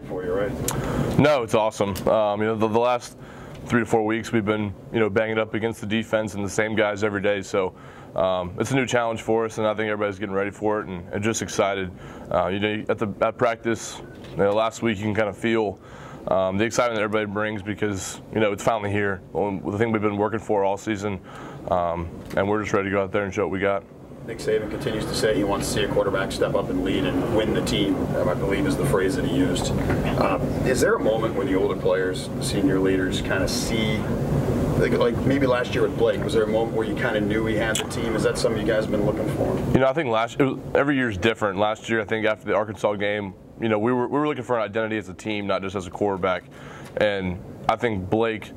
For you, right? No, it's awesome. The last 3 to 4 weeks we've been, banging up against the defense and the same guys every day. So it's a new challenge for us, and I think everybody's getting ready for it and just excited. At practice, last week you can kind of feel the excitement that everybody brings because it's finally here. The thing we've been working for all season, and we're just ready to go out there and show what we got. Nick Saban continues to say he wants to see a quarterback step up and lead and win the team, I believe is the phrase that he used. Is there a moment when the older players, senior leaders, kind of see, like maybe last year with Blake, was there a moment where you kind of knew he had the team? Is that something you guys have been looking for? I think every year is different. Last year, I think after the Arkansas game, we were looking for an identity as a team, not just as a quarterback. And I think Blake,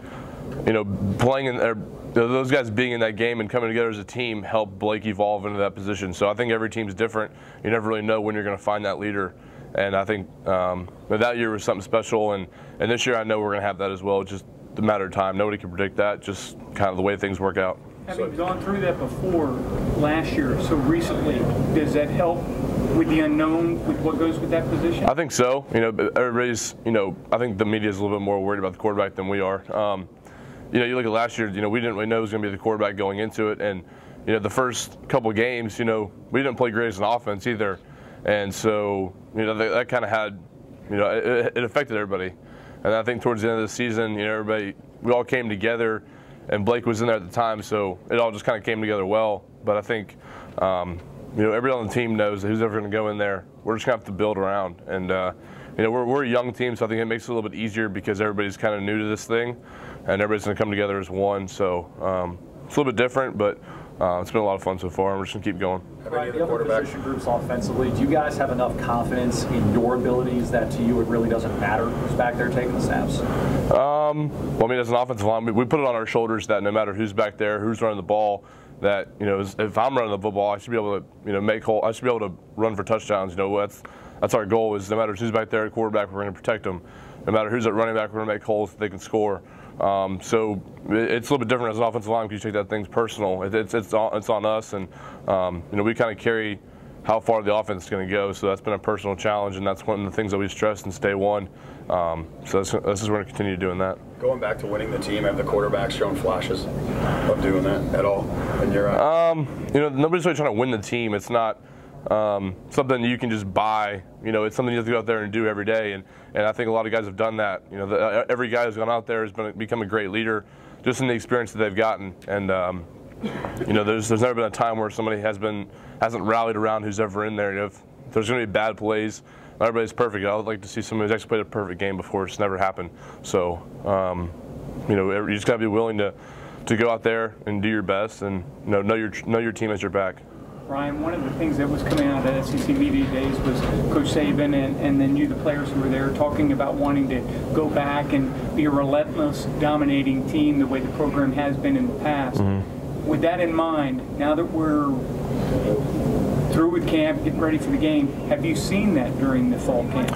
playing in there, those guys being in that game and coming together as a team helped Blake evolve into that position. So I think every team's different. You never really know when you're going to find that leader. And I think that year was something special. And this year I know we're going to have that as well. It's just a matter of time. Nobody can predict that, just kind of the way things work out. Having gone through that before last year, so recently, does that help with the unknown, with what goes with that position? I think so. Everybody's, I think the media is a little bit more worried about the quarterback than we are. You look at last year, we didn't really know who was going to be the quarterback going into it. And, the first couple of games, we didn't play great as an offense either. And so, that kind of had, it affected everybody. And I think towards the end of the season, we all came together, and Blake was in there at the time, so it all just kind of came together well. But I think, everybody on the team knows that who's ever going to go in there, we're just going to have to build around. And, we're a young team, so I think it makes it a little bit easier because everybody's kind of new to this thing, and everybody's going to come together as one. So it's a little bit different, but it's been a lot of fun so far, and we're just going to keep going. Right, the other position groups offensively, do you guys have enough confidence in your abilities that to you it really doesn't matter who's back there taking the snaps? As an offensive line, we put it on our shoulders that no matter who's back there, who's running the ball, that if I'm running the football, I should be able to I should be able to run for touchdowns. That's our goal. Is no matter who's back there at quarterback, we're going to protect them. No matter who's at running back, we're going to make holes that they can score. So it's a little bit different as an offensive line because you take that thing's personal. It's on us, and we kind of carry how far the offense is going to go. So that's been a personal challenge, and that's one of the things that we stress since day one. So this is we're going to continue doing that. Going back to winning the team, have the quarterbacks shown flashes of doing that at all in your eyes? Nobody's really trying to win the team. It's not something you can just buy. It's something you have to go out there and do every day. And I think a lot of guys have done that. Every guy who's gone out there has become a great leader just in the experience that they've gotten. And there's never been a time where somebody hasn't rallied around who's ever in there. If there's going to be bad plays, not everybody's perfect. I would like to see somebody who's actually played a perfect game before. It's never happened. So you just got to be willing to go out there and do your best, and know your team has your back. Ryan, one of the things that was coming out of SEC Media Days was Coach Saban and then you, the players who were there, talking about wanting to go back and be a relentless, dominating team the way the program has been in the past. Mm-hmm. With that in mind, now that we're through with camp, getting ready for the game, have you seen that during the fall camp?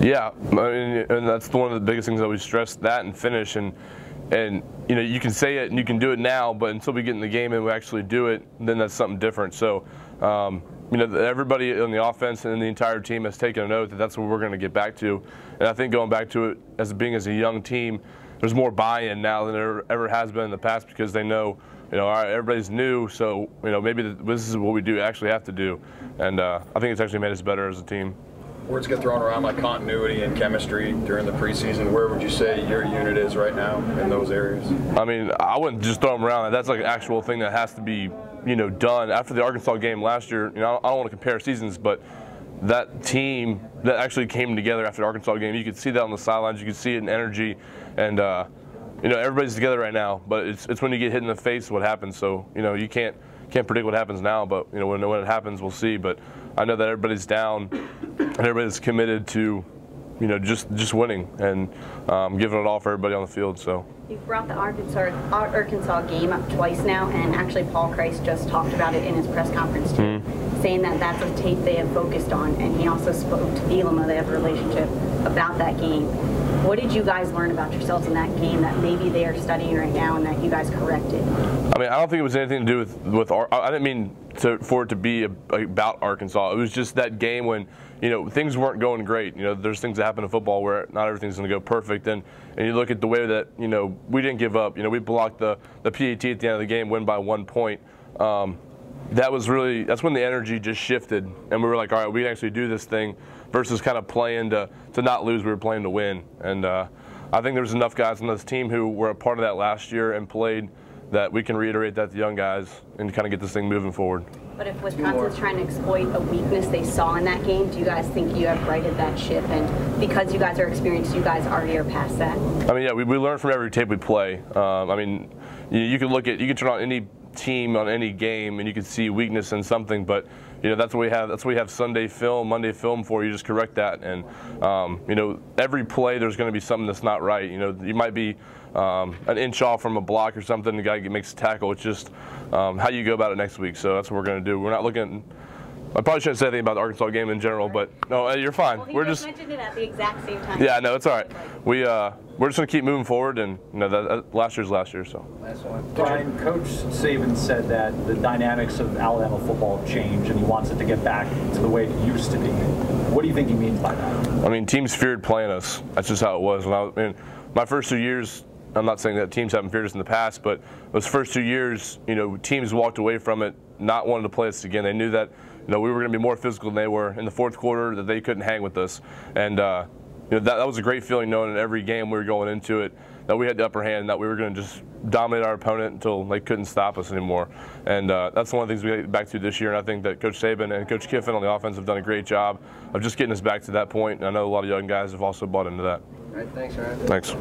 Yeah, and that's one of the biggest things that we stress, that and finish. And you can say it and you can do it now, but until we get in the game and we actually do it, then that's something different. So, everybody on the offense and the entire team has taken a note that that's what we're going to get back to. And I think going back to it as a young team, there's more buy-in now than there ever has been in the past because they know, all right, everybody's new, so maybe this is what we do actually have to do. And I think it's actually made us better as a team. Words get thrown around like continuity and chemistry during the preseason. Where would you say your unit is right now in those areas? I wouldn't just throw them around. That's like an actual thing that has to be, done. After the Arkansas game last year, I don't want to compare seasons, but that team that actually came together after the Arkansas game, you could see that on the sidelines. You could see it in energy, and everybody's together right now. But it's when you get hit in the face what happens. So you can't predict what happens now, but when it happens, we'll see. But I know that everybody's down and everybody's committed to, just winning and giving it all for everybody on the field. So you've brought the Arkansas game up twice now, and actually Paul Christ just talked about it in his press conference too. saying that that's a tape they have focused on, and he also spoke to Bielema, they have a relationship, about that game. What did you guys learn about yourselves in that game that maybe they are studying right now and that you guys corrected? I mean, I don't think it was anything to do with I didn't mean for it to be about Arkansas. It was just that game when, you know, things weren't going great. You know, there's things that happen in football where not everything's going to go perfect. And you look at the way that, you know, we didn't give up. You know, we blocked the PAT at the end of the game, win by 1 point. That's when the energy just shifted, and we were like, all right, we can actually do this thing versus kind of playing to not lose. We were playing to win. And I think there's enough guys on this team who were a part of that last year and played that we can reiterate that to young guys and kind of get this thing moving forward. But if Wisconsin's trying to exploit a weakness they saw in that game, do you guys think you have righted that ship? And because you guys are experienced, you guys already are past that? I mean, yeah, we learn from every tape we play. I mean, you can turn on any team on any game and you can see weakness in something, but you know, that's what we have Sunday film, Monday film for. You just correct that. And you know, every play there's going to be something that's not right. You know, you might be an inch off from a block or something, the guy makes a tackle. It's just how you go about it next week. So that's what we're going to do. We're not looking. I probably shouldn't say anything about the Arkansas game in general, but no, you're fine. Well, we're just mentioned it at the exact same time. Yeah, no, it's all right. We're just going to keep moving forward, and you know, that last year's last year. So. Brian, Coach Saban said that the dynamics of Alabama football have changed, and he wants it to get back to the way it used to be. What do you think he means by that? I mean, teams feared playing us. That's just how it was. My first 2 years, I'm not saying that teams haven't feared us in the past, but those first 2 years, you know, teams walked away from it not wanting to play us again. They knew that, you know, we were going to be more physical than they were in the fourth quarter, that they couldn't hang with us. And you know, that was a great feeling, knowing in every game we were going into it that we had the upper hand, and that we were going to just dominate our opponent until they couldn't stop us anymore. And that's one of the things we get back to this year. And I think that Coach Saban and Coach Kiffin on the offense have done a great job of just getting us back to that point. And I know a lot of young guys have also bought into that. All right, thanks, Ryan. Thanks.